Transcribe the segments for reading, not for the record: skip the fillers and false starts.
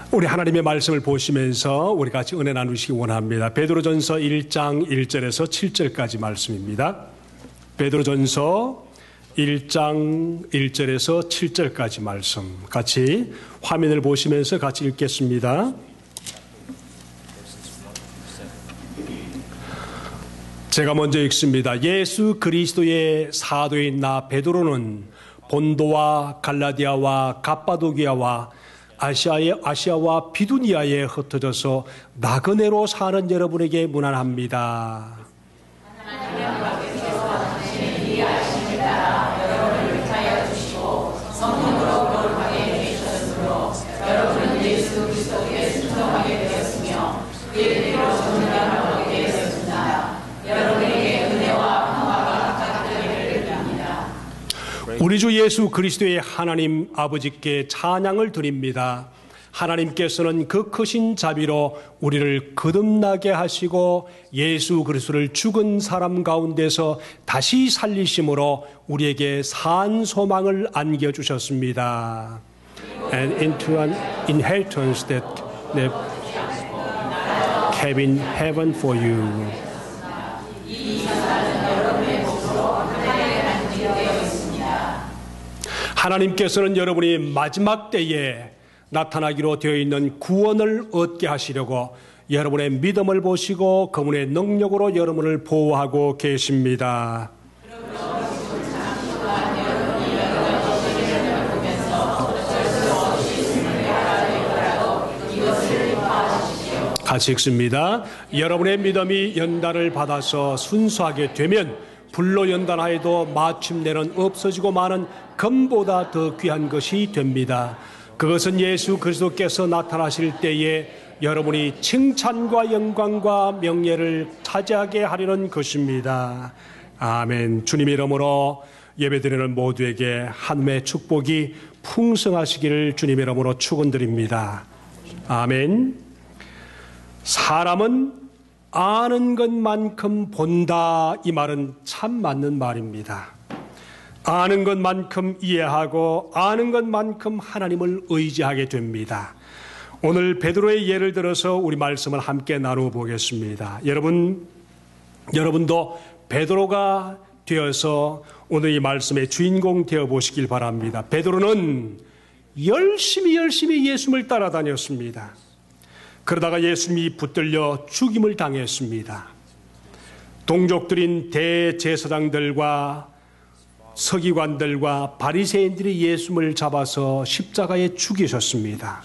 우리 하나님의 말씀을 보시면서 우리 같이 은혜 나누시기 원합니다. 베드로전서 1장 1절에서 7절까지 말씀입니다. 베드로전서 1장 1절에서 7절까지 말씀 같이 화면을 보시면서 같이 읽겠습니다. 제가 먼저 읽습니다. 예수 그리스도의 사도인 나 베드로는 본도와 갈라디아와 갑바도기아와 아시아와 비두니아에 흩어져서 나그네로 사는 여러분에게 문안합니다. 하나님 아버지께서 당신의 이 아심을 따라 여러분을 위하여 주시고 성령으로 거룩하게 해주셨으므로 여러분은 예수 그리스도께 순종하게 되었으며 그의 피로 정결함을 얻게 되었습니다. 여러분에게 은혜와 평화가 가득하기를 바랍니다. 우리 주 예수 그리스도의 하나님 아버지께 찬양을 드립니다. 하나님께서는 그 크신 자비로 우리를 거듭나게 하시고 예수 그리스도를 죽은 사람 가운데서 다시 살리심으로 우리에게 산 소망을 안겨주셨습니다. And into an inheritance that they have in heaven for you. 하나님께서는 여러분이 마지막 때에 나타나기로 되어 있는 구원을 얻게 하시려고 여러분의 믿음을 보시고 그분의 능력으로 여러분을 보호하고 계십니다. 같이 읽습니다. 여러분의 믿음이 연단을 받아서 순수하게 되면 불로 연단하여도 마침내는 없어지고 마는 금보다 더 귀한 것이 됩니다. 그것은 예수 그리스도께서 나타나실 때에 여러분이 칭찬과 영광과 명예를 차지하게 하려는 것입니다. 아멘. 주님의 이름으로 예배드리는 모두에게 하나님의 축복이 풍성하시기를 주님의 이름으로 축원드립니다. 아멘. 사람은 아는 것만큼 본다, 이 말은 참 맞는 말입니다. 아는 것만큼 이해하고 아는 것만큼 하나님을 의지하게 됩니다. 오늘 베드로의 예를 들어서 우리 말씀을 함께 나누어 보겠습니다. 여러분도 베드로가 되어서 오늘 이 말씀의 주인공 되어 보시길 바랍니다. 베드로는 열심히 예수님을 따라다녔습니다. 그러다가 예수님이 붙들려 죽임을 당했습니다. 동족들인 대제사장들과 서기관들과 바리새인들이 예수님을 잡아서 십자가에 죽이셨습니다.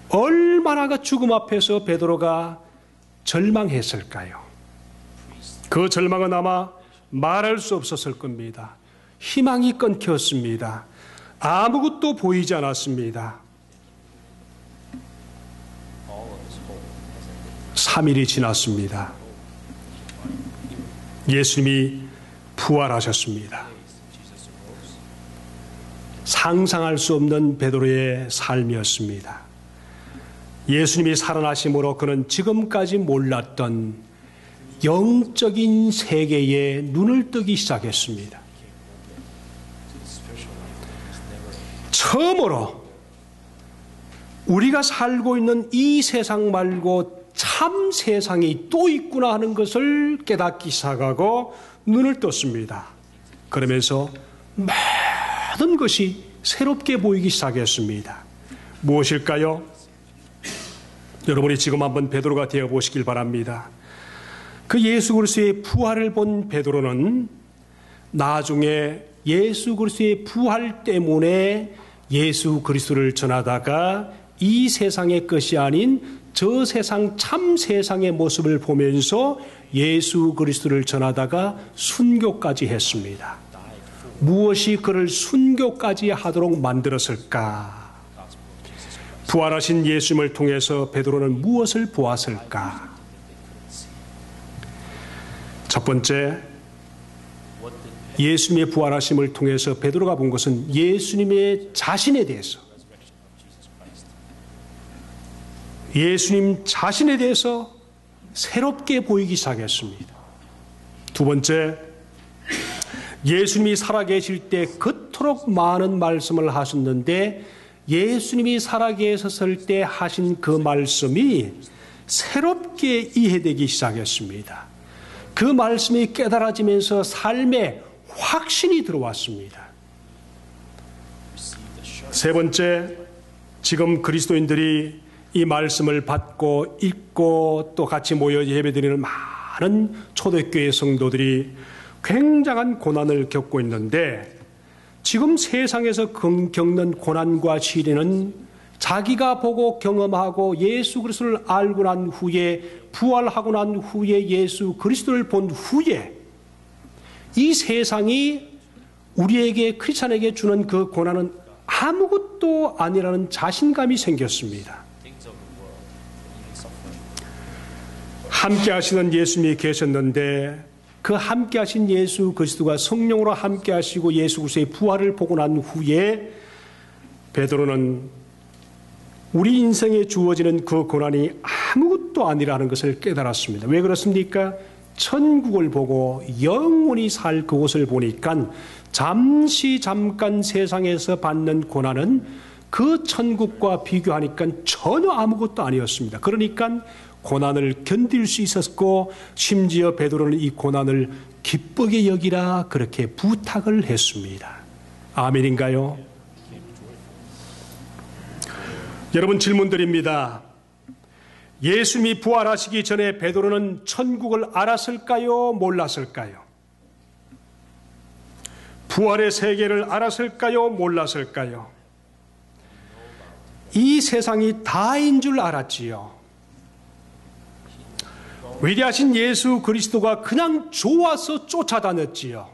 얼마나 그 죽음 앞에서 베드로가 절망했을까요? 그 절망은 아마 말할 수 없었을 겁니다. 희망이 끊겼습니다. 아무것도 보이지 않았습니다. 3일이 지났습니다. 예수님이 부활하셨습니다. 상상할 수 없는 베드로의 삶이었습니다. 예수님이 살아나심으로 그는 지금까지 몰랐던 영적인 세계에 눈을 뜨기 시작했습니다. 처음으로 우리가 살고 있는 이 세상 말고 참 세상이 또 있구나 하는 것을 깨닫기 시작하고 눈을 떴습니다. 그러면서 모든 것이 새롭게 보이기 시작했습니다. 무엇일까요? 여러분이 지금 한번 베드로가 되어 보시길 바랍니다. 그 예수 그리스도의 부활을 본 베드로는 나중에 예수 그리스도의 부활 때문에 예수 그리스도를 전하다가 이 세상의 것이 아닌 저 세상 참 세상의 모습을 보면서 예수 그리스도를 전하다가 순교까지 했습니다. 무엇이 그를 순교까지 하도록 만들었을까? 부활하신 예수님을 통해서 베드로는 무엇을 보았을까? 첫 번째, 예수님의 부활하심을 통해서 베드로가 본 것은 예수님의 자신에 대해서, 예수님 자신에 대해서 새롭게 보이기 시작했습니다. 두 번째, 예수님이 살아계실 때 그토록 많은 말씀을 하셨는데 예수님이 살아계셨을 때 하신 그 말씀이 새롭게 이해되기 시작했습니다. 그 말씀이 깨달아지면서 삶에 확신이 들어왔습니다. 세 번째, 지금 그리스도인들이 이 말씀을 받고 읽고 또 같이 모여 예배드리는 많은 초대교회 성도들이 굉장한 고난을 겪고 있는데, 지금 세상에서 겪는 고난과 시련은 자기가 보고 경험하고 예수 그리스도를 알고 난 후에, 부활하고 난 후에 예수 그리스도를 본 후에 이 세상이 우리에게, 크리스찬에게 주는 그 고난은 아무것도 아니라는 자신감이 생겼습니다. 함께 하시는 예수님이 계셨는데 그 함께 하신 예수 그리스도가 성령으로 함께 하시고 예수 그리스도의 부활을 보고 난 후에 베드로는 우리 인생에 주어지는 그 고난이 아무것도 아니라는 것을 깨달았습니다. 왜 그렇습니까? 천국을 보고 영원히 살 그곳을 보니까 잠깐 세상에서 받는 고난은 그 천국과 비교하니까 전혀 아무것도 아니었습니다. 그러니까 고난을 견딜 수 있었고, 심지어 베드로는 이 고난을 기쁘게 여기라 그렇게 부탁을 했습니다. 아멘인가요? 여러분, 질문드립니다. 예수님이 부활하시기 전에 베드로는 천국을 알았을까요? 몰랐을까요? 부활의 세계를 알았을까요? 몰랐을까요? 이 세상이 다인 줄 알았지요. 위대하신 예수 그리스도가 그냥 좋아서 쫓아다녔지요.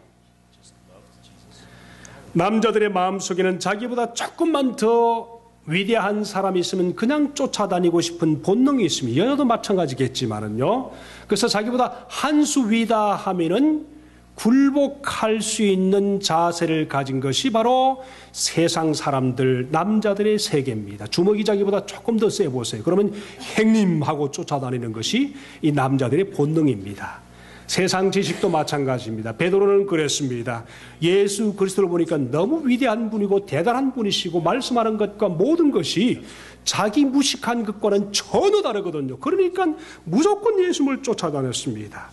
남자들의 마음속에는 자기보다 조금만 더 위대한 사람이 있으면 그냥 쫓아다니고 싶은 본능이 있습니다. 여자도 마찬가지겠지만은요. 그래서 자기보다 한 수 위다 하면은 굴복할 수 있는 자세를 가진 것이 바로 세상 사람들, 남자들의 세계입니다. 주먹이 자기보다 조금 더 세 보세요. 그러면 행님하고 쫓아다니는 것이 이 남자들의 본능입니다. 세상 지식도 마찬가지입니다. 베드로는 그랬습니다. 예수 그리스도를 보니까 너무 위대한 분이고 대단한 분이시고 말씀하는 것과 모든 것이 자기 무식한 것과는 전혀 다르거든요. 그러니까 무조건 예수님을 쫓아다녔습니다.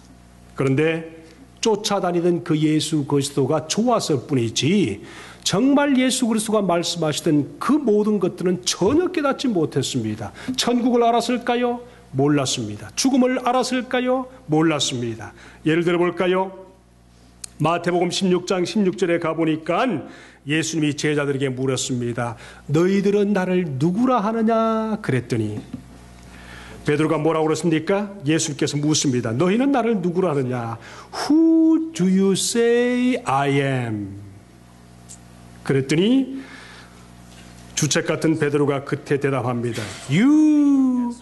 그런데 쫓아다니던 그 예수 그리스도가 좋았을 뿐이지 정말 예수 그리스도가 말씀하시던 그 모든 것들은 전혀 깨닫지 못했습니다. 천국을 알았을까요? 몰랐습니다. 죽음을 알았을까요? 몰랐습니다. 예를 들어 볼까요? 마태복음 16장 16절에 가보니까 예수님이 제자들에게 물었습니다. 너희들은 나를 누구라 하느냐? 그랬더니 베드로가 뭐라고 그랬습니까? 예수님께서 묻습니다. 너희는 나를 누구라 하느냐? Who do you say I am? 그랬더니 주책 같은 베드로가 그때 대답합니다. You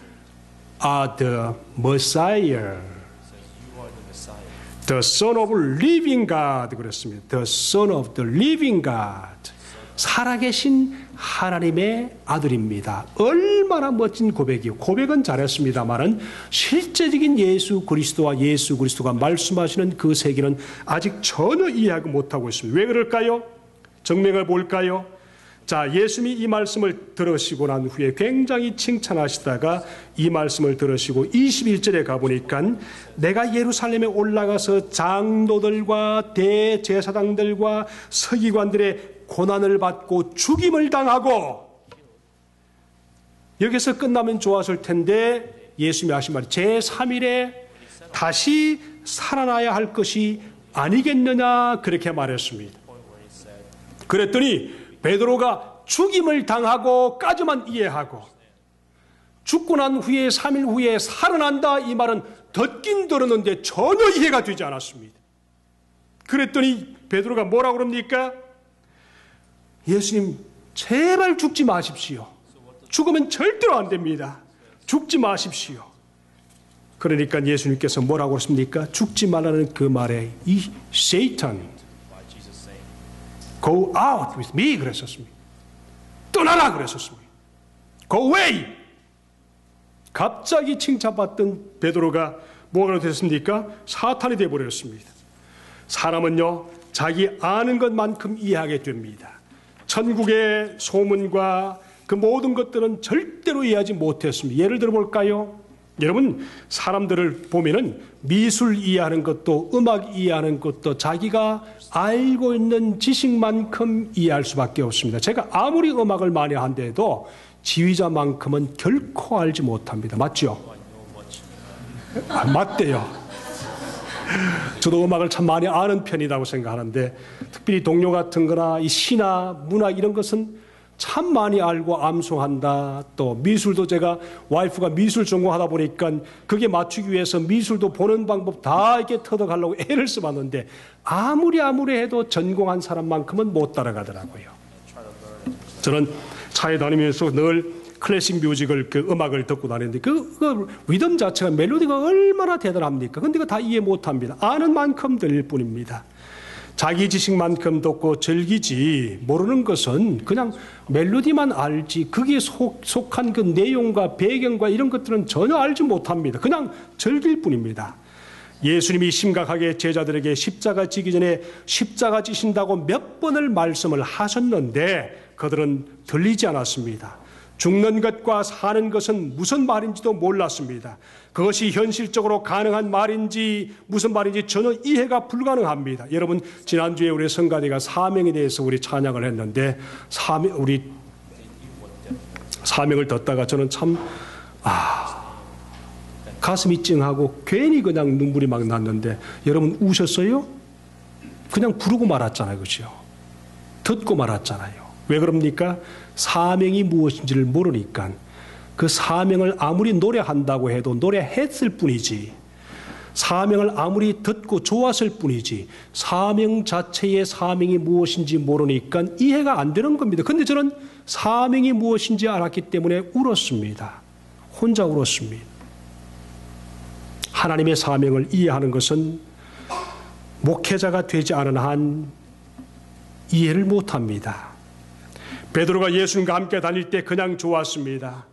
are the Messiah, the Son of Living God. 그랬습니다. The Son of the Living God. 살아계신 하나님의 아들입니다. 얼마나 멋진 고백이요. 고백은 잘했습니다만은 실제적인 예수 그리스도와 예수 그리스도가 말씀하시는 그 세계는 아직 전혀 이해하지 못하고 있습니다. 왜 그럴까요? 정맥을 볼까요? 자, 예수님이 이 말씀을 들으시고 난 후에 굉장히 칭찬하시다가 이 말씀을 들으시고 21절에 가보니까 내가 예루살렘에 올라가서 장로들과 대제사장들과 서기관들의 고난을 받고 죽임을 당하고, 여기서 끝나면 좋았을 텐데 예수님이 하신 말이 제3일에 다시 살아나야 할 것이 아니겠느냐 그렇게 말했습니다. 그랬더니 베드로가 죽임을 당하고까지만 이해하고 죽고 난 후에 3일 후에 살아난다 이 말은 듣긴 들었는데 전혀 이해가 되지 않았습니다. 그랬더니 베드로가 뭐라고 그럽니까? 예수님 제발 죽지 마십시오. 죽으면 절대로 안 됩니다. 죽지 마십시오. 그러니까 예수님께서 뭐라고 했습니까? 죽지 말라는 그 말에 이 Satan, go out with me 그랬었습니다. 떠나라 그랬었습니다. Go away. 갑자기 칭찬받던 베드로가 뭐가 됐습니까? 사탄이 되어버렸습니다. 사람은요 자기 아는 것만큼 이해하게 됩니다. 천국의 소문과 그 모든 것들은 절대로 이해하지 못했습니다. 예를 들어 볼까요? 여러분, 사람들을 보면은 미술 이해하는 것도 음악 이해하는 것도 자기가 알고 있는 지식만큼 이해할 수밖에 없습니다. 제가 아무리 음악을 많이 한데도 지휘자만큼은 결코 알지 못합니다. 맞죠? 맞대요. 저도 음악을 참 많이 아는 편이라고 생각하는데, 특별히 동요 같은 거나 이 시나 문학 이런 것은 참 많이 알고 암송한다. 또 미술도 제가 와이프가 미술 전공하다 보니까 그게 맞추기 위해서 미술도 보는 방법 다 이렇게 터득하려고 애를 써봤는데 아무리 해도 전공한 사람만큼은 못 따라가더라고요. 저는 차에 다니면서 늘 클래식 뮤직을, 그 음악을 듣고 다니는데 그 리듬 자체가, 멜로디가 얼마나 대단합니까? 근데 그거 다 이해 못합니다. 아는 만큼 들릴 뿐입니다. 자기 지식만큼 듣고 즐기지, 모르는 것은 그냥 멜로디만 알지 거기에 속한 그 내용과 배경과 이런 것들은 전혀 알지 못합니다. 그냥 즐길 뿐입니다. 예수님이 심각하게 제자들에게 십자가 지기 전에 십자가 지신다고 몇 번을 말씀을 하셨는데 그들은 들리지 않았습니다. 죽는 것과 사는 것은 무슨 말인지도 몰랐습니다. 그것이 현실적으로 가능한 말인지 무슨 말인지 전혀 이해가 불가능합니다. 여러분, 지난주에 우리 성가대가 사명에 대해서 우리 찬양을 했는데 우리 사명을 듣다가 저는 참 가슴이 찡하고 괜히 그냥 눈물이 막 났는데, 여러분 우셨어요? 그냥 부르고 말았잖아요. 그렇죠? 듣고 말았잖아요. 왜 그럽니까? 사명이 무엇인지를 모르니까. 그 사명을 아무리 노래한다고 해도 노래했을 뿐이지, 사명을 아무리 듣고 좋았을 뿐이지 사명 자체의 사명이 무엇인지 모르니까 이해가 안 되는 겁니다. 그런데 저는 사명이 무엇인지 알았기 때문에 울었습니다. 혼자 울었습니다. 하나님의 사명을 이해하는 것은 목회자가 되지 않은 한 이해를 못합니다. 베드로가 예수님과 함께 다닐 때 그냥 좋았습니다.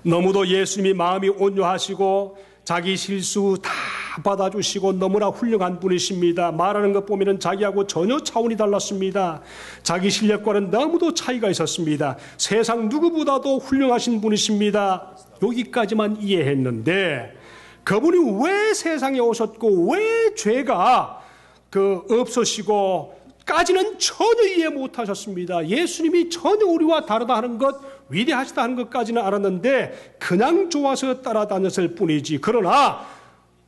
너무도 예수님이 마음이 온유하시고 자기 실수 다 받아주시고 너무나 훌륭한 분이십니다. 말하는 것 보면 자기하고 전혀 차원이 달랐습니다. 자기 실력과는 너무도 차이가 있었습니다. 세상 누구보다도 훌륭하신 분이십니다. 여기까지만 이해했는데 그분이 왜 세상에 오셨고 왜 죄가 없으시고 까지는 전혀 이해 못하셨습니다. 예수님이 전혀 우리와 다르다 하는 것, 위대하시다 하는 것까지는 알았는데 그냥 좋아서 따라다녔을 뿐이지. 그러나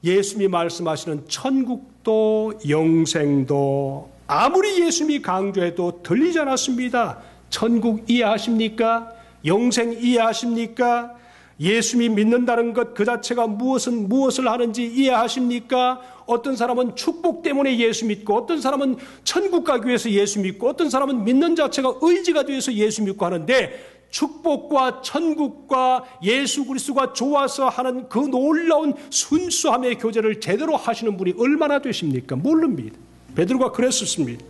예수님이 말씀하시는 천국도 영생도 아무리 예수님이 강조해도 들리지 않았습니다. 천국 이해하십니까? 영생 이해하십니까? 예수님이 믿는다는 것 그 자체가 무엇을 하는지 이해하십니까? 어떤 사람은 축복 때문에 예수 믿고, 어떤 사람은 천국 가기 위해서 예수 믿고, 어떤 사람은 믿는 자체가 의지가 되어서 예수 믿고 하는데, 축복과 천국과 예수 그리스도가 좋아서 하는 그 놀라운 순수함의 교제를 제대로 하시는 분이 얼마나 되십니까? 모릅니다. 베드로가 그랬었습니다.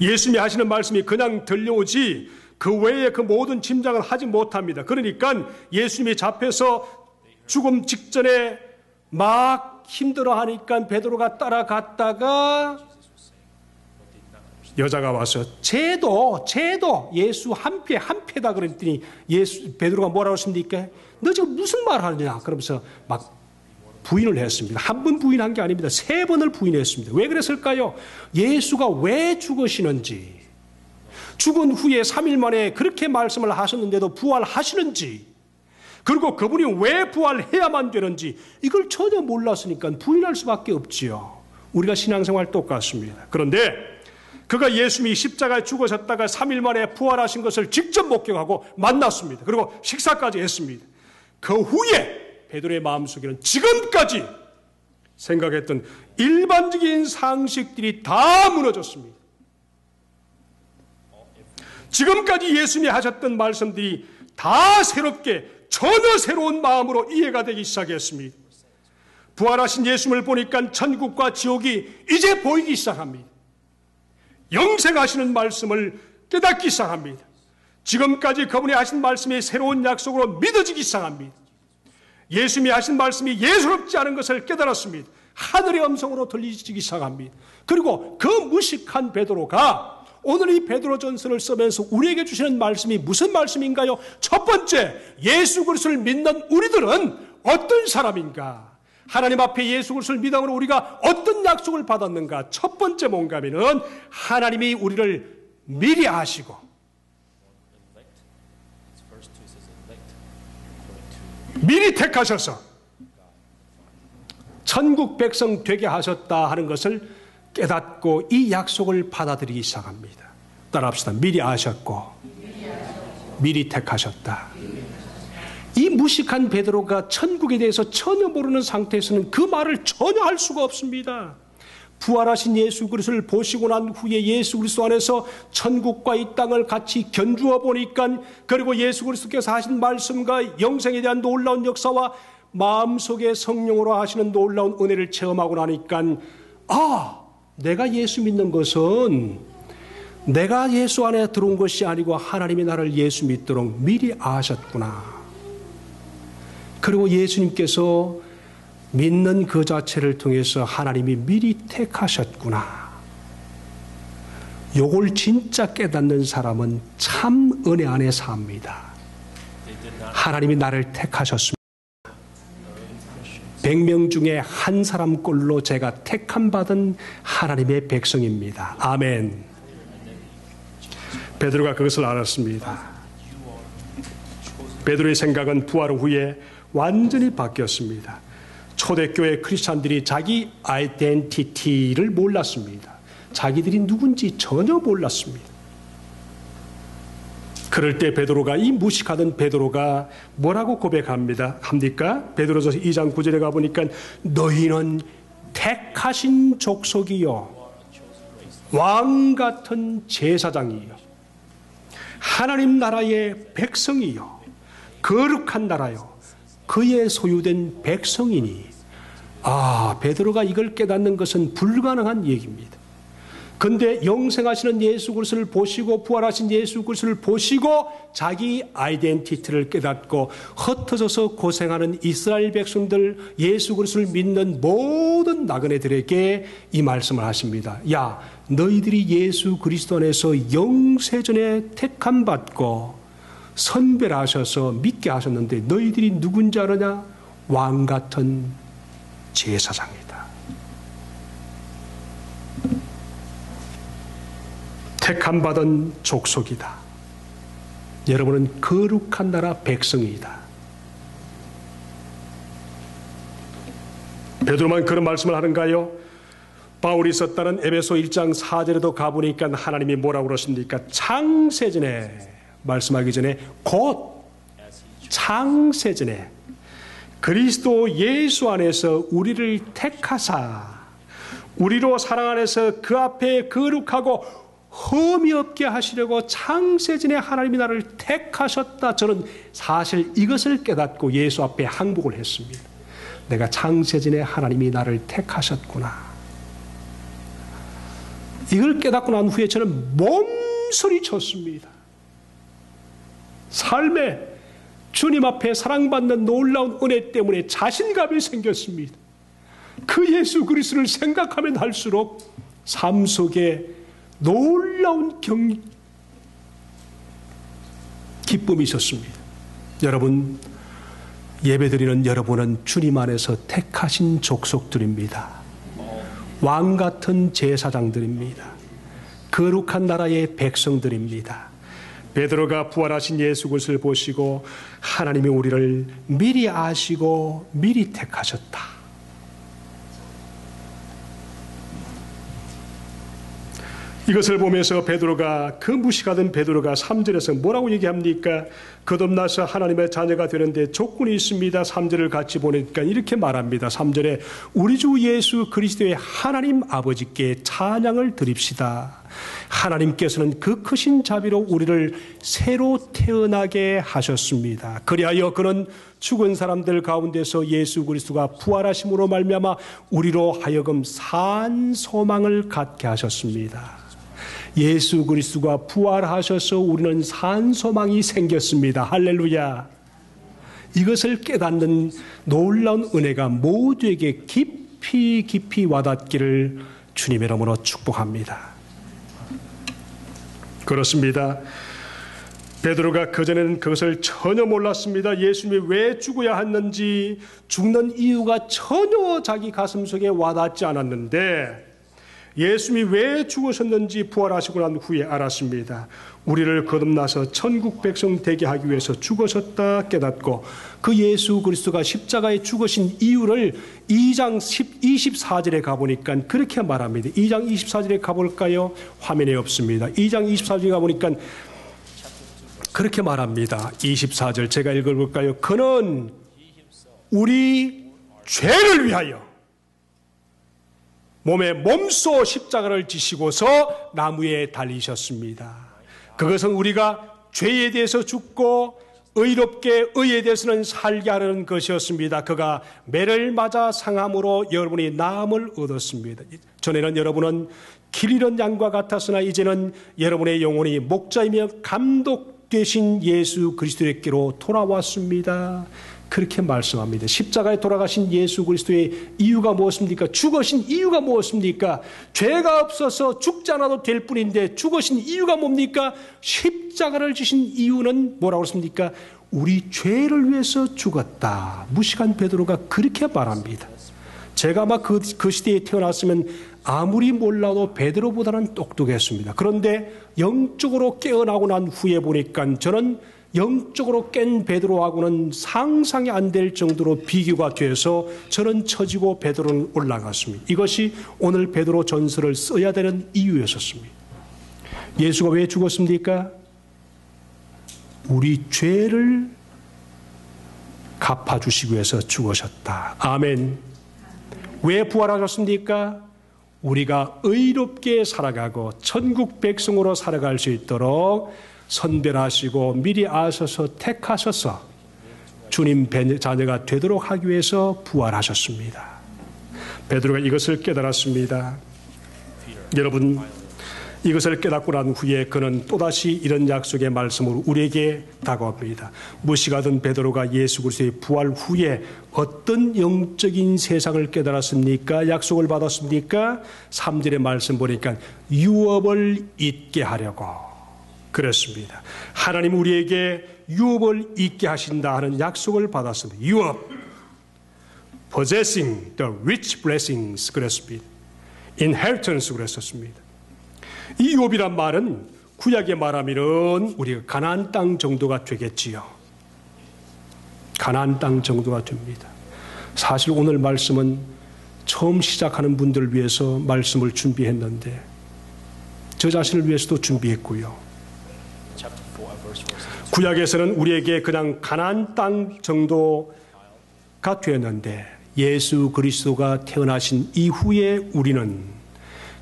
예수님이 하시는 말씀이 그냥 들려오지 그 외에 그 모든 짐작을 하지 못합니다. 그러니까 예수님이 잡혀서 죽음 직전에 막 힘들어하니까 베드로가 따라갔다가 여자가 와서 쟤도 예수 한 패다 그랬더니 베드로가 뭐라고 했습니까? 너 지금 무슨 말 하느냐? 그러면서 막 부인을 했습니다. 한 번 부인한 게 아닙니다. 3번을 부인했습니다. 왜 그랬을까요? 예수가 왜 죽으시는지, 죽은 후에 3일 만에 그렇게 말씀을 하셨는데도 부활하시는지, 그리고 그분이 왜 부활해야만 되는지 이걸 전혀 몰랐으니까 부인할 수밖에 없지요. 우리가 신앙생활 똑같습니다. 그런데 그가 예수님이 십자가에 죽으셨다가 3일 만에 부활하신 것을 직접 목격하고 만났습니다. 그리고 식사까지 했습니다. 그 후에 베드로의 마음속에는 지금까지 생각했던 일반적인 상식들이 다 무너졌습니다. 지금까지 예수님이 하셨던 말씀들이 다 새롭게 전혀 새로운 마음으로 이해가 되기 시작했습니다. 부활하신 예수님을 보니까 천국과 지옥이 이제 보이기 시작합니다. 영생하시는 말씀을 깨닫기 시작합니다. 지금까지 그분이 하신 말씀이 새로운 약속으로 믿어지기 시작합니다. 예수님이 하신 말씀이 예수롭지 않은 것을 깨달았습니다. 하늘의 음성으로 들리기 시작합니다. 그리고 그 무식한 베드로가 오늘 이 베드로전서를 쓰면서 우리에게 주시는 말씀이 무슨 말씀인가요? 첫 번째, 예수 그리스도를 믿는 우리들은 어떤 사람인가? 하나님 앞에 예수 그리스도를 믿음으로 우리가 어떤 약속을 받았는가? 첫 번째 뭔가 하면은 하나님이 우리를 미리 아시고 미리 택하셔서 천국 백성 되게 하셨다 하는 것을 깨닫고 이 약속을 받아들이기 시작합니다. 따라합시다. 미리 아셨고 미리 택하셨다. 이 무식한 베드로가 천국에 대해서 전혀 모르는 상태에서는 그 말을 전혀 할 수가 없습니다. 부활하신 예수 그리스도를 보시고 난 후에 예수 그리스도 안에서 천국과 이 땅을 같이 견주어 보니까, 그리고 예수 그리스도께서 하신 말씀과 영생에 대한 놀라운 역사와 마음속에 성령으로 하시는 놀라운 은혜를 체험하고 나니까, 내가 예수 믿는 것은 내가 예수 안에 들어온 것이 아니고 하나님이 나를 예수 믿도록 미리 아셨구나. 그리고 예수님께서 믿는 그 자체를 통해서 하나님이 미리 택하셨구나. 요걸 진짜 깨닫는 사람은 참 은혜 안에 삽니다. 하나님이 나를 택하셨습니다. 100명 중에 한 사람꼴로 제가 택함 받은 하나님의 백성입니다. 아멘. 베드로가 그것을 알았습니다. 베드로의 생각은 부활 후에 완전히 바뀌었습니다. 초대교회 크리스찬들이 자기 아이덴티티를 몰랐습니다. 자기들이 누군지 전혀 몰랐습니다. 그럴 때 베드로가, 이 무식하던 베드로가 뭐라고 고백합니까? 베드로전서 2장 9절에 가보니까 너희는 택하신 족속이요 왕 같은 제사장이요 하나님 나라의 백성이요 거룩한 나라요 그의 소유된 백성이니. 베드로가 이걸 깨닫는 것은 불가능한 얘기입니다. 근데 영생하시는 예수 그리스도를 보시고 부활하신 예수 그리스도를 보시고 자기 아이덴티티를 깨닫고 흩어져서 고생하는 이스라엘 백성들, 예수 그리스도를 믿는 모든 나그네들에게 이 말씀을 하십니다. 야, 너희들이 예수 그리스도 안에서 영세전에 택함 받고 선별하셔서 믿게 하셨는데 너희들이 누군지 아느냐? 왕 같은 제사장이다. 택함 받은 족속이다. 여러분은 거룩한 나라 백성이다. 베드로만 그런 말씀을 하는가요? 바울이 썼다는 에베소 1장 4절에도 가보니까 하나님이 뭐라고 그러십니까? 창세전에, 말씀하기 전에 곧 창세전에 그리스도 예수 안에서 우리를 택하사 우리로 사랑 안에서 그 앞에 거룩하고 흠이 없게 하시려고 창세전에 하나님이 나를 택하셨다. 저는 사실 이것을 깨닫고 예수 앞에 항복을 했습니다. 내가 창세전에 하나님이 나를 택하셨구나. 이걸 깨닫고 난 후에 저는 몸소리 쳤습니다. 삶에 주님 앞에 사랑받는 놀라운 은혜 때문에 자신감이 생겼습니다. 그 예수 그리스도를 생각하면 할수록 삶 속에 놀라운 기쁨이 있었습니다. 여러분, 예배드리는 여러분은 주님 안에서 택하신 족속들입니다. 왕 같은 제사장들입니다. 거룩한 나라의 백성들입니다. 베드로가 부활하신 예수 그리스도를 보시고 하나님이 우리를 미리 아시고 미리 택하셨다. 이것을 보면서 베드로가, 그 무식하던 베드로가 3절에서 뭐라고 얘기합니까? 거듭나서 하나님의 자녀가 되는데 조건이 있습니다. 3절을 같이 보니까 이렇게 말합니다. 3절에 우리 주 예수 그리스도의 하나님 아버지께 찬양을 드립시다. 하나님께서는 그 크신 자비로 우리를 새로 태어나게 하셨습니다. 그리하여 그는 죽은 사람들 가운데서 예수 그리스도가 부활하심으로 말미암아 우리로 하여금 산 소망을 갖게 하셨습니다. 예수 그리스도가 부활하셔서 우리는 산 소망이 생겼습니다. 할렐루야. 이것을 깨닫는 놀라운 은혜가 모두에게 깊이 와닿기를 주님의 이름으로 축복합니다. 그렇습니다. 베드로가 그전에는 그것을 전혀 몰랐습니다. 예수님이 왜 죽어야 했는지, 죽는 이유가 전혀 자기 가슴속에 와닿지 않았는데 예수님이 왜 죽으셨는지 부활하시고 난 후에 알았습니다. 우리를 거듭나서 천국 백성 되게 하기 위해서 죽으셨다 깨닫고, 그 예수 그리스도가 십자가에 죽으신 이유를 2장 24절에 가보니까 그렇게 말합니다. 2장 24절에 가볼까요? 화면에 없습니다. 2장 24절에 가보니까 그렇게 말합니다. 24절 제가 읽어볼까요? 그는 우리 죄를 위하여 몸에 몸소 십자가를 지시고서 나무에 달리셨습니다. 그것은 우리가 죄에 대해서 죽고 의롭게 의에 대해서는 살게 하는 것이었습니다. 그가 매를 맞아 상함으로 여러분이 나음을 얻었습니다. 전에는 여러분은 길 잃은 양과 같았으나 이제는 여러분의 영혼이 목자이며 감독 되신 예수 그리스도에게로 돌아왔습니다. 그렇게 말씀합니다. 십자가에 돌아가신 예수 그리스도의 이유가 무엇입니까? 죽으신 이유가 무엇입니까? 죄가 없어서 죽지 않아도 될 뿐인데 죽으신 이유가 뭡니까? 십자가를 지신 이유는 뭐라고 그랬습니까? 우리 죄를 위해서 죽었다. 무식한 베드로가 그렇게 말합니다. 제가 아마 그 시대에 태어났으면 아무리 몰라도 베드로보다는 똑똑했습니다. 그런데 영적으로 깨어나고 난 후에 보니까 저는 영적으로 깬 베드로하고는 상상이 안 될 정도로 비교가 돼서 저는 처지고 베드로는 올라갔습니다. 이것이 오늘 베드로 전서를 써야 되는 이유였었습니다. 예수가 왜 죽었습니까? 우리 죄를 갚아주시기 위해서 죽으셨다. 아멘. 왜 부활하셨습니까? 우리가 의롭게 살아가고 천국 백성으로 살아갈 수 있도록 선별하시고 미리 아셔서 택하셔서 주님 자녀가 되도록 하기 위해서 부활하셨습니다. 베드로가 이것을 깨달았습니다. 여러분, 이것을 깨닫고 난 후에 그는 또다시 이런 약속의 말씀으로 우리에게 다가옵니다. 무식하던 베드로가 예수 그리스도의 부활 후에 어떤 영적인 세상을 깨달았습니까? 약속을 받았습니까? 3절의 말씀 보니까 유업을 잊게 하려고 그랬습니다. 하나님 우리에게 유업을 잊게 하신다 하는 약속을 받았습니다. 유업, possessing the rich blessings 그랬습니다. inheritance 그랬었습니다. 이 유업이란 말은 구약에 말하면 우리가 가나안 땅 정도가 되겠지요. 가나안 땅 정도가 됩니다. 사실 오늘 말씀은 처음 시작하는 분들을 위해서 말씀을 준비했는데 저 자신을 위해서도 준비했고요. 구약에서는 우리에게 그냥 가나안 땅 정도가 되었는데 예수 그리스도가 태어나신 이후에 우리는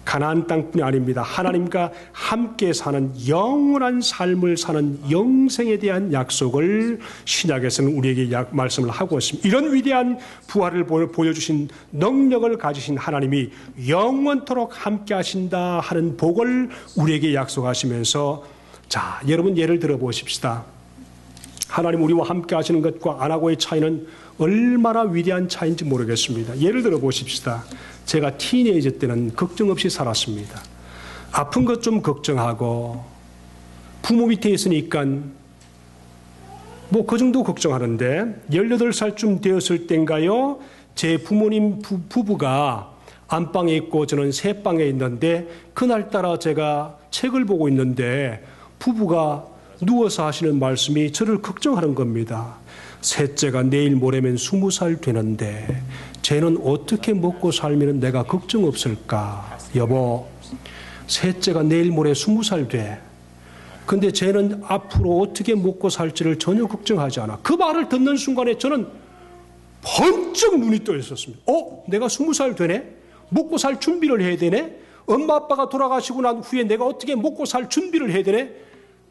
가나안 땅뿐이 아닙니다. 하나님과 함께 사는 영원한 삶을 사는 영생에 대한 약속을 신약에서는 우리에게 말씀을 하고 있습니다. 이런 위대한 부활을 보여주신 능력을 가지신 하나님이 영원토록 함께 하신다 하는 복을 우리에게 약속하시면서, 자, 여러분 예를 들어 보십시다. 하나님 우리와 함께 하시는 것과 안 하고의 차이는 얼마나 위대한 차이인지 모르겠습니다. 예를 들어 보십시다. 제가 티네이저 때는 걱정 없이 살았습니다. 아픈 것 좀 걱정하고 부모 밑에 있으니까 뭐 그 정도 걱정하는데 18살쯤 되었을 땐가요, 제 부모님 부부가 안방에 있고 저는 새방에 있는데 그날따라 제가 책을 보고 있는데 부부가 누워서 하시는 말씀이 저를 걱정하는 겁니다. 셋째가 내일 모레면 20살 되는데 쟤는 어떻게 먹고 살면 내가 걱정 없을까? 여보, 셋째가 내일 모레 20살 돼. 근데 쟤는 앞으로 어떻게 먹고 살지를 전혀 걱정하지 않아. 그 말을 듣는 순간에 저는 번쩍 눈이 떠 있었습니다. 내가 20살 되네? 먹고 살 준비를 해야 되네? 엄마 아빠가 돌아가시고 난 후에 내가 어떻게 먹고 살 준비를 해야 되네?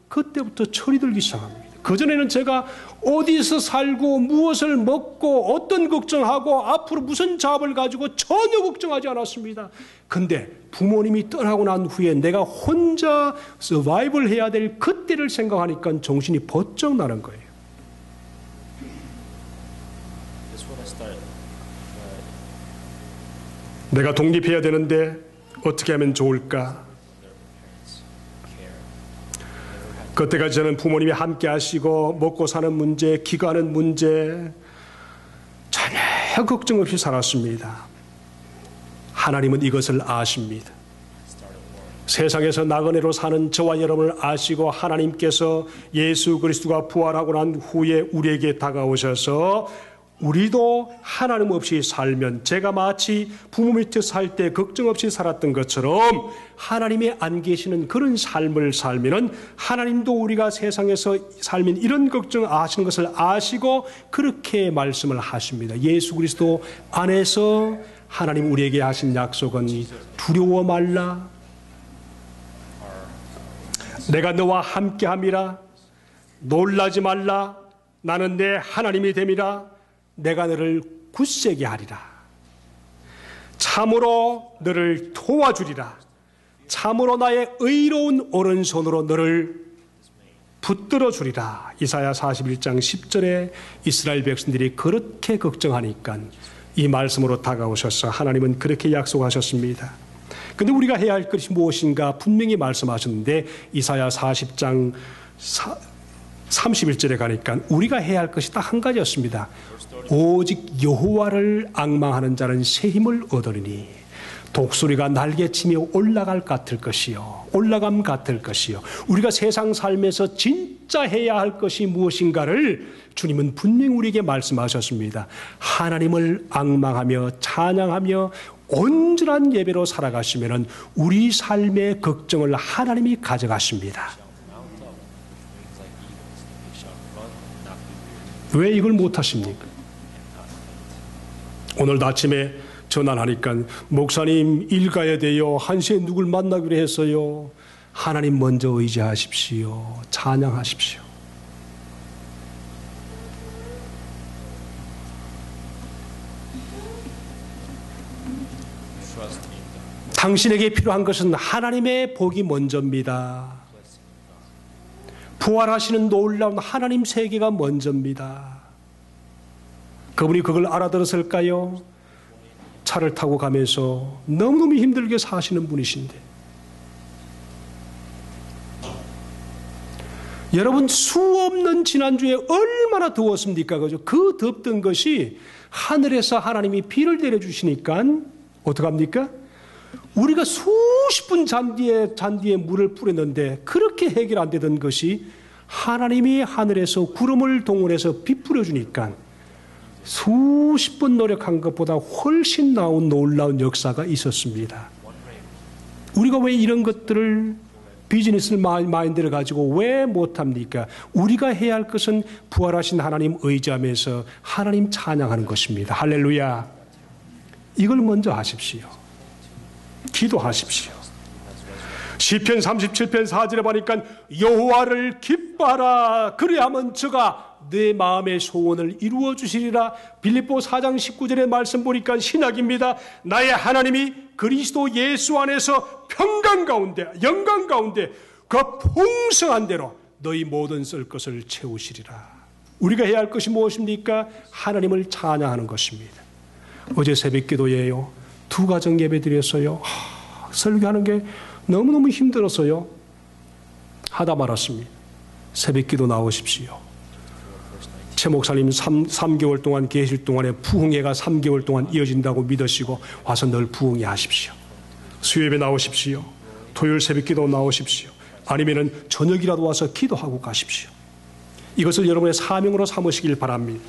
그때부터 철이 들기 시작합니다. 그전에는 제가 어디서 살고 무엇을 먹고 어떤 걱정하고 앞으로 무슨 잡을 가지고 전혀 걱정하지 않았습니다. 근데 부모님이 떠나고 난 후에 내가 혼자 서바이벌 해야 될 그때를 생각하니까 정신이 번쩍 나는 거예요. 내가 독립해야 되는데 어떻게 하면 좋을까? 그때까지 저는 부모님이 함께 하시고 먹고 사는 문제, 기가하는 문제 전혀 걱정 없이 살았습니다. 하나님은 이것을 아십니다. 세상에서 나그네로 사는 저와 여러분을 아시고 하나님께서 예수 그리스도가 부활하고 난 후에 우리에게 다가오셔서 우리도 하나님 없이 살면 제가 마치 부모 밑에 살 때 걱정 없이 살았던 것처럼 하나님이 안 계시는 그런 삶을 살면은 하나님도 우리가 세상에서 살면 이런 걱정 하시는 것을 아시고 그렇게 말씀을 하십니다. 예수 그리스도 안에서 하나님 우리에게 하신 약속은 두려워 말라. 내가 너와 함께함이라. 놀라지 말라. 나는 내 하나님이 됨이라. 내가 너를 굳세게 하리라. 참으로 너를 도와주리라. 참으로 나의 의로운 오른손으로 너를 붙들어 주리라. 이사야 41장 10절에 이스라엘 백성들이 그렇게 걱정하니까 이 말씀으로 다가오셔서 하나님은 그렇게 약속하셨습니다. 그런데 우리가 해야 할 것이 무엇인가 분명히 말씀하셨는데 이사야 40장 31절에 가니까 우리가 해야 할 것이 딱 한 가지였습니다. 오직 여호와를 앙망하는 자는 새 힘을 얻으리니 독수리가 날개치며 올라갈 같을 것이요 올라감 같을 것이요. 우리가 세상 삶에서 진짜 해야 할 것이 무엇인가를 주님은 분명히 우리에게 말씀하셨습니다. 하나님을 앙망하며 찬양하며 온전한 예배로 살아가시면 우리 삶의 걱정을 하나님이 가져가십니다. 왜 이걸 못하십니까? 오늘 아침에 전화하니까 목사님 일 가야 돼요. 1시에 누굴 만나기로 했어요. 하나님 먼저 의지하십시오. 찬양하십시오. 당신에게 필요한 것은 하나님의 복이 먼저입니다. 부활하시는 놀라운 하나님 세계가 먼저입니다. 그분이 그걸 알아들었을까요? 차를 타고 가면서 너무너무 힘들게 사시는 분이신데 여러분 수없는 지난주에 얼마나 더웠습니까? 그죠? 그 덥던 것이 하늘에서 하나님이 비를 내려주시니까 어떡합니까? 우리가 수십 분 잔디에 물을 뿌렸는데 그렇게 해결 안 되던 것이 하나님이 하늘에서 구름을 동원해서 비 뿌려주니까 수십 번 노력한 것보다 훨씬 나은 놀라운 역사가 있었습니다. 우리가 왜 이런 것들을 비즈니스 마인드를 가지고 왜 못합니까? 우리가 해야 할 것은 부활하신 하나님 의지하면서 하나님 찬양하는 것입니다. 할렐루야. 이걸 먼저 하십시오. 기도하십시오. 시편 37편 4절에 보니까 여호와를 기뻐하라. 그리하면 저가 내 마음의 소원을 이루어 주시리라. 빌립보 4장 19절의 말씀 보니까 신약입니다. 나의 하나님이 그리스도 예수 안에서 평강 가운데 영광 가운데 그 풍성한 대로 너희 모든 쓸 것을 채우시리라. 우리가 해야 할 것이 무엇입니까? 하나님을 찬양하는 것입니다. 어제 새벽 기도예요. 2가정 예배 드렸어요. 설교하는 게 너무너무 힘들었어요. 하다 말았습니다. 새벽 기도 나오십시오. 최 목사님 3개월 동안 계실 동안에 부흥회가 3개월 동안 이어진다고 믿으시고 와서 늘 부흥회 하십시오. 수요예배 나오십시오. 토요일 새벽 기도 나오십시오. 아니면은 저녁이라도 와서 기도하고 가십시오. 이것을 여러분의 사명으로 삼으시길 바랍니다.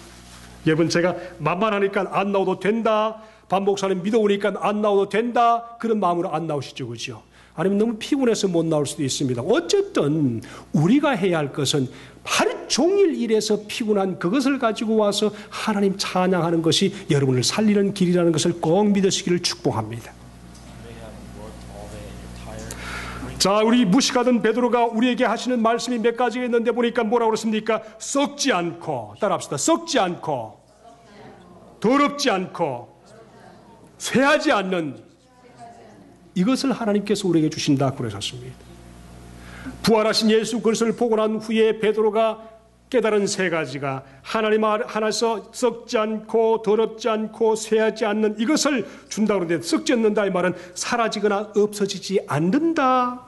여러분 제가 만만하니까 안 나오도 된다. 반 목사님 믿어오니까 안 나오도 된다. 그런 마음으로 안 나오시죠. 그죠? 아니면 너무 피곤해서 못 나올 수도 있습니다. 어쨌든 우리가 해야 할 것은 하루 종일 일해서 피곤한 그것을 가지고 와서 하나님 찬양하는 것이 여러분을 살리는 길이라는 것을 꼭 믿으시기를 축복합니다. 자, 우리 무식하던 베드로가 우리에게 하시는 말씀이 몇 가지가 있는데 보니까 뭐라고 그랬습니까? 썩지 않고, 따라합시다. 썩지 않고, 더럽지 않고, 쇠하지 않는 이것을 하나님께서 우리에게 주신다 그러셨습니다. 부활하신 예수 그리스도를 보고 난 후에 베드로가 깨달은 3가지가 하나님 안에서 썩지 않고 더럽지 않고 쇠하지 않는 이것을 준다고 그러는데 썩지 않는다 이 말은 사라지거나 없어지지 않는다.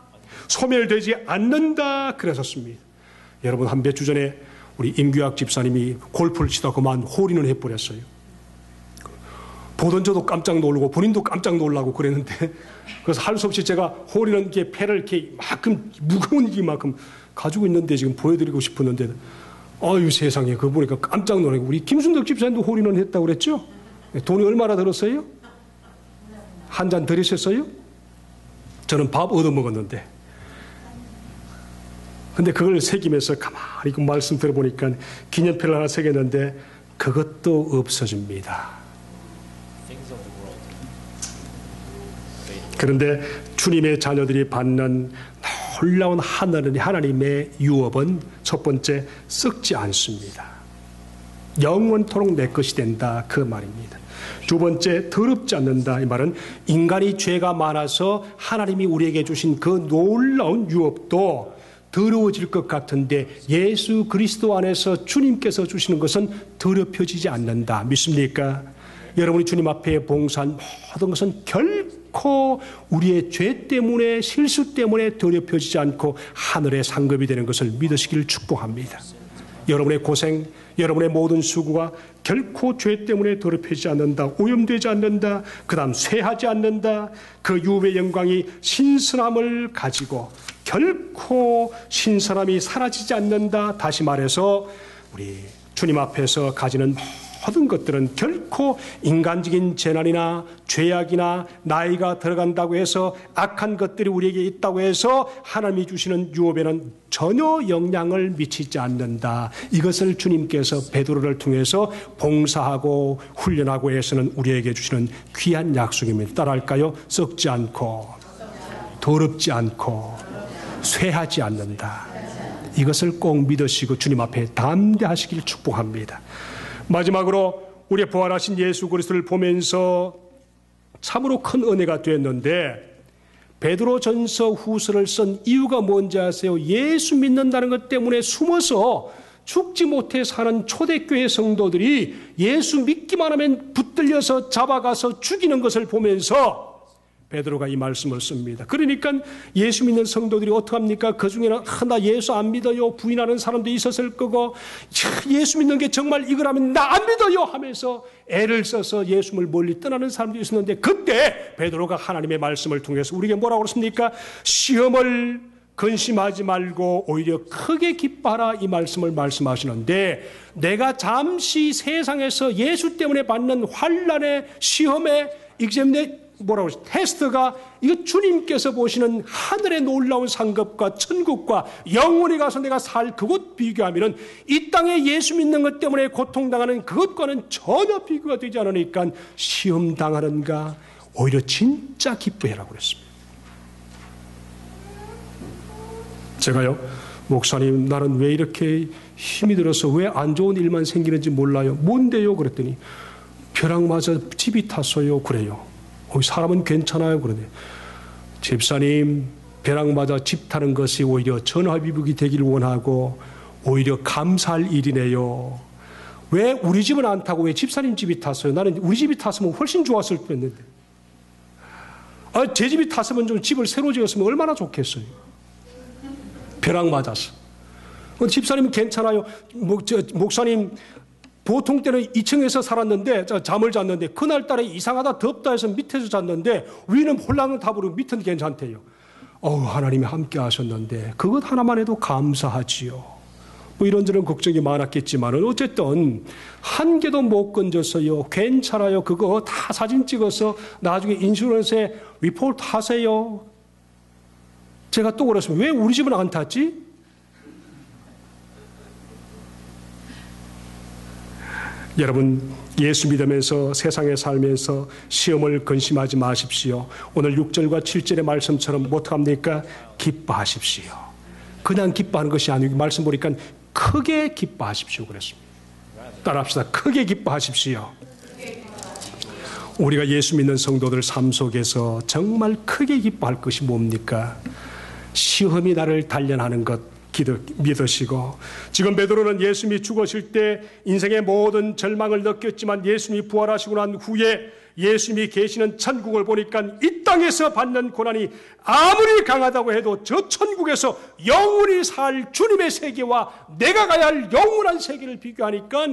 소멸되지 않는다 그러셨습니다. 여러분, 한 몇 주 전에 우리 임규학 집사님이 골프를 치다 그만 홀인을 해버렸어요. 보던 저도 깜짝 놀라고 본인도 깜짝 놀라고 그랬는데, 그래서 할 수 없이 제가 홀인은 이렇게 패를 이렇게 이만큼 무거운 이만큼 가지고 있는데 지금 보여드리고 싶었는데, 아유 세상에, 그거 보니까 깜짝 놀라고. 우리 김순덕 집사님도 홀인원 했다고 그랬죠? 돈이 얼마나 들었어요? 한 잔 들으셨어요? 저는 밥 얻어먹었는데. 근데 그걸 새기면서 가만히 그 말씀 들어보니까 기념표를 하나 새겼는데 그것도 없어집니다. 그런데 주님의 자녀들이 받는 놀라운 하나님의 유업은 첫 번째, 썩지 않습니다. 영원토록 내 것이 된다, 그 말입니다. 두 번째, 더럽지 않는다. 이 말은 인간이 죄가 많아서 하나님이 우리에게 주신 그 놀라운 유업도 더러워질 것 같은데 예수 그리스도 안에서 주님께서 주시는 것은 더럽혀지지 않는다. 믿습니까? 여러분이 주님 앞에 봉사한 모든 것은 결코 우리의 죄 때문에, 실수 때문에 더럽혀지지 않고 하늘의 상급이 되는 것을 믿으시기를 축복합니다. 여러분의 고생, 여러분의 모든 수고가 결코 죄 때문에 더럽혀지지 않는다, 오염되지 않는다, 그 다음 쇠하지 않는다. 그 유업의 영광이 신선함을 가지고 결코 신선함이 사라지지 않는다. 다시 말해서 우리 주님 앞에서 가지는 모든 것들은 결코 인간적인 재난이나 죄악이나 나이가 들어간다고 해서 악한 것들이 우리에게 있다고 해서 하나님이 주시는 유업에는 전혀 영향을 미치지 않는다. 이것을 주님께서 베드로를 통해서 봉사하고 훈련하고 해서는 우리에게 주시는 귀한 약속입니다. 따라할까요? 썩지 않고 더럽지 않고 쇠하지 않는다. 이것을 꼭 믿으시고 주님 앞에 담대하시길 축복합니다. 마지막으로 우리의 부활하신 예수 그리스도를 보면서 참으로 큰 은혜가 되었는데, 베드로전서 후서를 쓴 이유가 뭔지 아세요? 예수 믿는다는 것 때문에 숨어서 죽지 못해 사는 초대교회 성도들이 예수 믿기만 하면 붙들려서 잡아가서 죽이는 것을 보면서 베드로가 이 말씀을 씁니다. 그러니까 예수 믿는 성도들이 어떡합니까? 그 중에는 나 예수 안 믿어요 부인하는 사람도 있었을 거고, 예수 믿는 게 정말 이거라면 나 안 믿어요 하면서 애를 써서 예수를 멀리 떠나는 사람도 있었는데, 그때 베드로가 하나님의 말씀을 통해서 우리에게 뭐라고 그랬습니까? 시험을 근심하지 말고 오히려 크게 기뻐하라, 이 말씀을 말씀하시는데, 내가 잠시 세상에서 예수 때문에 받는 환난의 시험에 익sem네 뭐라고 하죠? 테스트가 이거 주님께서 보시는 하늘의 놀라운 상급과 천국과 영원히 가서 내가 살 그곳 비교하면은 이 땅에 예수 믿는 것 때문에 고통당하는 그것과는 전혀 비교가 되지 않으니까 시험 당하는가 오히려 진짜 기뻐해라고 그랬습니다. 제가요, 목사님 나는 왜 이렇게 힘이 들어서 왜 안 좋은 일만 생기는지 몰라요. 뭔데요? 그랬더니 벼락 맞아 집이 탔어요. 그래요. 사람은 괜찮아요. 그러네. 집사님, 벼락 맞아 집 타는 것이 오히려 전화위복이 되길 원하고 오히려 감사할 일이네요. 왜 우리 집은 안 타고 왜 집사님 집이 탔어요? 나는 우리 집이 탔으면 훨씬 좋았을 뻔했는데. 제 집이 탔으면 좀 집을 새로 지었으면 얼마나 좋겠어요. 벼락 맞아서. 집사님은 괜찮아요. 목사님, 보통 때는 2층에서 살았는데 잠을 잤는데 그날따라 이상하다 덥다 해서 밑에서 잤는데 위는 홀랑탑으로 밑은 괜찮대요. 하나님이 함께 하셨는데 그것 하나만 해도 감사하지요. 뭐 이런저런 걱정이 많았겠지만 어쨌든 한 개도 못 건졌어요. 괜찮아요. 그거 다 사진 찍어서 나중에 인슈런스에 리포트 하세요. 제가 또 그랬습니다. 왜 우리 집은 안 탔지? 여러분, 예수 믿으면서 세상에 살면서 시험을 근심하지 마십시오. 오늘 6절과 7절의 말씀처럼 어떡합니까? 기뻐하십시오. 그냥 기뻐하는 것이 아니고 말씀 보니까 크게 기뻐하십시오 그랬습니다. 따라합시다. 크게 기뻐하십시오. 우리가 예수 믿는 성도들 삶 속에서 정말 크게 기뻐할 것이 뭡니까? 시험이 나를 단련하는 것, 믿으시고, 지금 베드로는 예수님이 죽으실 때 인생의 모든 절망을 느꼈지만 예수님이 부활하시고 난 후에 예수님이 계시는 천국을 보니까 이 땅에서 받는 고난이 아무리 강하다고 해도 저 천국에서 영원히 살 주님의 세계와 내가 가야 할 영원한 세계를 비교하니까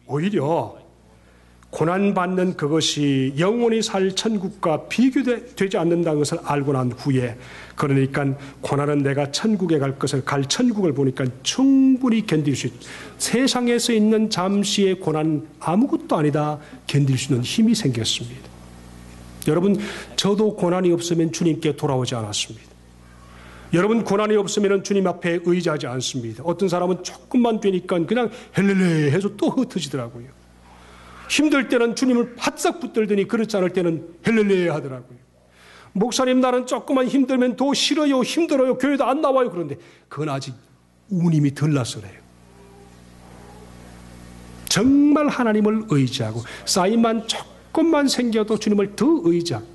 오히려 고난받는 그것이 영원히 살 천국과 비교되지 않는다는 것을 알고 난 후에, 그러니까 고난은 내가 천국에 갈 천국을 보니까 충분히 견딜 수 있다. 세상에서 있는 잠시의 고난 아무것도 아니다 견딜 수 있는 힘이 생겼습니다. 여러분, 저도 고난이 없으면 주님께 돌아오지 않았습니다. 여러분, 고난이 없으면 주님 앞에 의지하지 않습니다. 어떤 사람은 조금만 되니까 그냥 헬렐레 해서 또 흩어지더라고요. 힘들 때는 주님을 바싹 붙들더니 그렇지 않을 때는 헬렐레 하더라고요. 목사님, 나는 조금만 힘들면 더 싫어요, 힘들어요, 교회도 안 나와요. 그런데 그건 아직 운임이 덜 나서 그래요. 정말 하나님을 의지하고 쌓임만 조금만 생겨도 주님을 더 의지하고.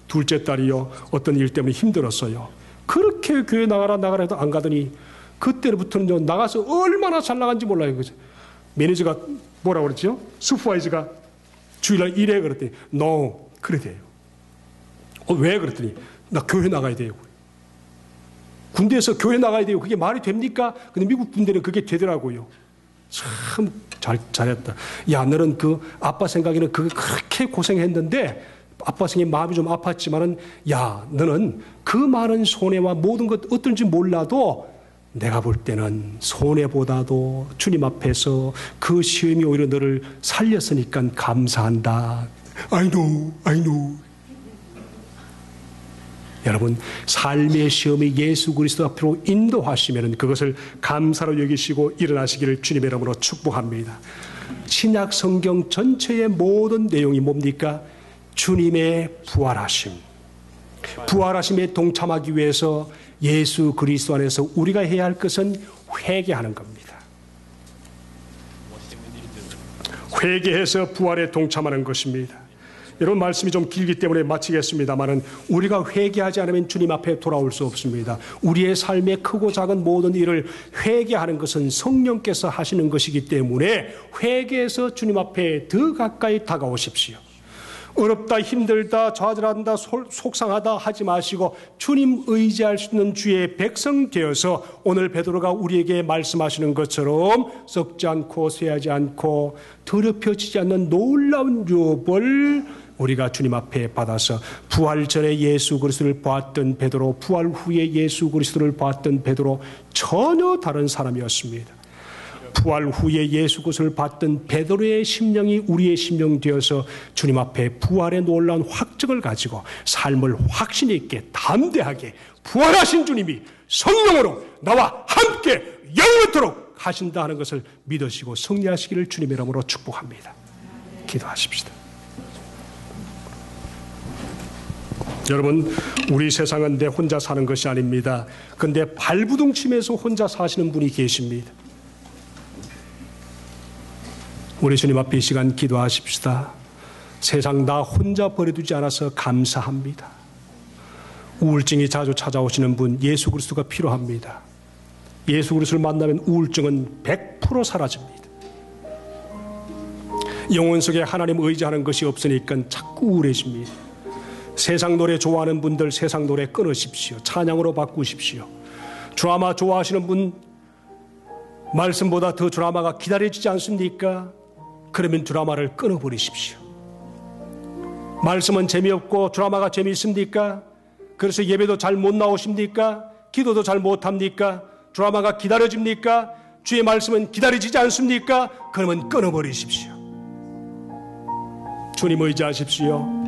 둘째 딸이요, 어떤 일 때문에 힘들었어요. 그렇게 교회 나가라 해도 안 가더니 그때부터는 나가서 얼마나 잘 나간지 몰라요. 그죠? 매니저가 뭐라고 그랬죠? 슈퍼바이저가 주일날 일해 그랬더니 no, 그래 돼요. 왜 그랬더니 나 교회 나가야 돼요. 군대에서 교회 나가야 돼요. 그게 말이 됩니까? 근데 미국 군대는 그게 되더라고요. 참 잘했다. 야, 너는 그 아빠 생각에는 그게 그렇게 고생했는데 아빠 생각에 마음이 좀 아팠지만은, 야, 너는 그 많은 손해와 모든 것 어떤지 몰라도 내가 볼 때는 손해보다도 주님 앞에서 그 시험이 오히려 너를 살렸으니까 감사한다. I know. 여러분, 삶의 시험이 예수 그리스도 앞으로 인도하시면 그것을 감사로 여기시고 일어나시기를 주님의 이름으로 축복합니다. 신약 성경 전체의 모든 내용이 뭡니까? 주님의 부활하심. 부활하심에 동참하기 위해서 예수 그리스도 안에서 우리가 해야 할 것은 회개하는 겁니다. 회개해서 부활에 동참하는 것입니다. 여러분, 말씀이 좀 길기 때문에 마치겠습니다만은, 우리가 회개하지 않으면 주님 앞에 돌아올 수 없습니다. 우리의 삶의 크고 작은 모든 일을 회개하는 것은 성령께서 하시는 것이기 때문에 회개해서 주님 앞에 더 가까이 다가오십시오. 어렵다, 힘들다, 좌절한다, 속상하다 하지 마시고 주님 의지할 수 있는 주의 백성 되어서 오늘 베드로가 우리에게 말씀하시는 것처럼 썩지 않고 쇠하지 않고 더럽혀지지 않는 놀라운 유업을 우리가 주님 앞에 받아서, 부활 전에 예수 그리스도를 보았던 베드로, 부활 후에 예수 그리스도를 보았던 베드로 전혀 다른 사람이었습니다. 부활 후에 예수 그리스도를 봤던 베드로의 심령이 우리의 심령 되어서 주님 앞에 부활의 놀라운 확증을 가지고 삶을 확신 있게 담대하게 부활하신 주님이 성령으로 나와 함께 영원토록 하신다 하는 것을 믿으시고 승리하시기를 주님의 이름으로 축복합니다. 기도하십시다. 여러분, 우리 세상은 내 혼자 사는 것이 아닙니다. 그런데 발부둥침에서 혼자 사시는 분이 계십니다. 우리 주님 앞에 이 시간 기도하십시다. 세상 나 혼자 버려두지 않아서 감사합니다. 우울증이 자주 찾아오시는 분, 예수 그리스도가 필요합니다. 예수 그리스도를 만나면 우울증은 100% 사라집니다. 영혼 속에 하나님 의지하는 것이 없으니까 자꾸 우울해집니다. 세상 노래 좋아하는 분들 세상 노래 끊으십시오. 찬양으로 바꾸십시오. 드라마 좋아하시는 분, 말씀보다 더 드라마가 기다려지지 않습니까? 그러면 드라마를 끊어버리십시오. 말씀은 재미없고 드라마가 재미있습니까? 그래서 예배도 잘 못 나오십니까? 기도도 잘 못합니까? 드라마가 기다려집니까? 주의 말씀은 기다려지지 않습니까? 그러면 끊어버리십시오. 주님 의지하십시오.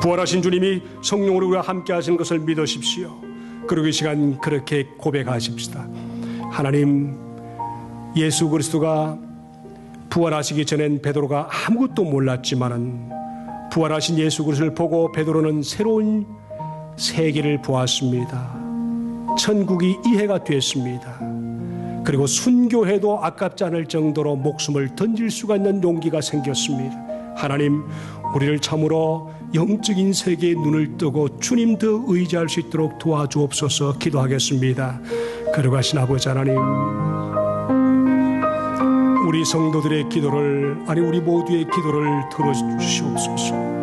부활하신 주님이 성령으로 우리와 함께 하시는 것을 믿으십시오. 그리고 이 시간 그렇게 고백하십시다. 하나님, 예수 그리스도가 부활하시기 전엔 베드로가 아무것도 몰랐지만은 부활하신 예수 그리스도를 보고 베드로는 새로운 세계를 보았습니다. 천국이 이해가 됐습니다. 그리고 순교해도 아깝지 않을 정도로 목숨을 던질 수가 있는 용기가 생겼습니다. 하나님, 우리를 참으로 영적인 세계에 눈을 뜨고 주님 더 의지할 수 있도록 도와주옵소서. 기도하겠습니다. 거룩하신 아버지 하나님, 우리 성도들의 기도를, 아니 우리 모두의 기도를 들어주시옵소서.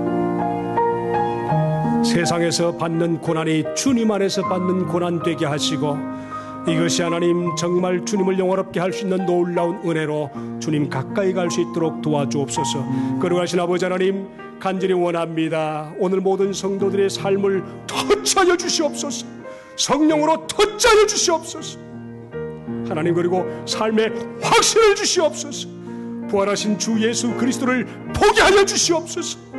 세상에서 받는 고난이 주님 안에서 받는 고난 되게 하시고, 이것이 하나님 정말 주님을 영화롭게 할 수 있는 놀라운 은혜로 주님 가까이 갈 수 있도록 도와주옵소서. 거룩하신 아버지 하나님, 간절히 원합니다. 오늘 모든 성도들의 삶을 터치하여 주시옵소서. 성령으로 터치하여 주시옵소서. 하나님, 그리고 삶의 확신을 주시옵소서. 부활하신 주 예수 그리스도를 보게 하여 주시옵소서.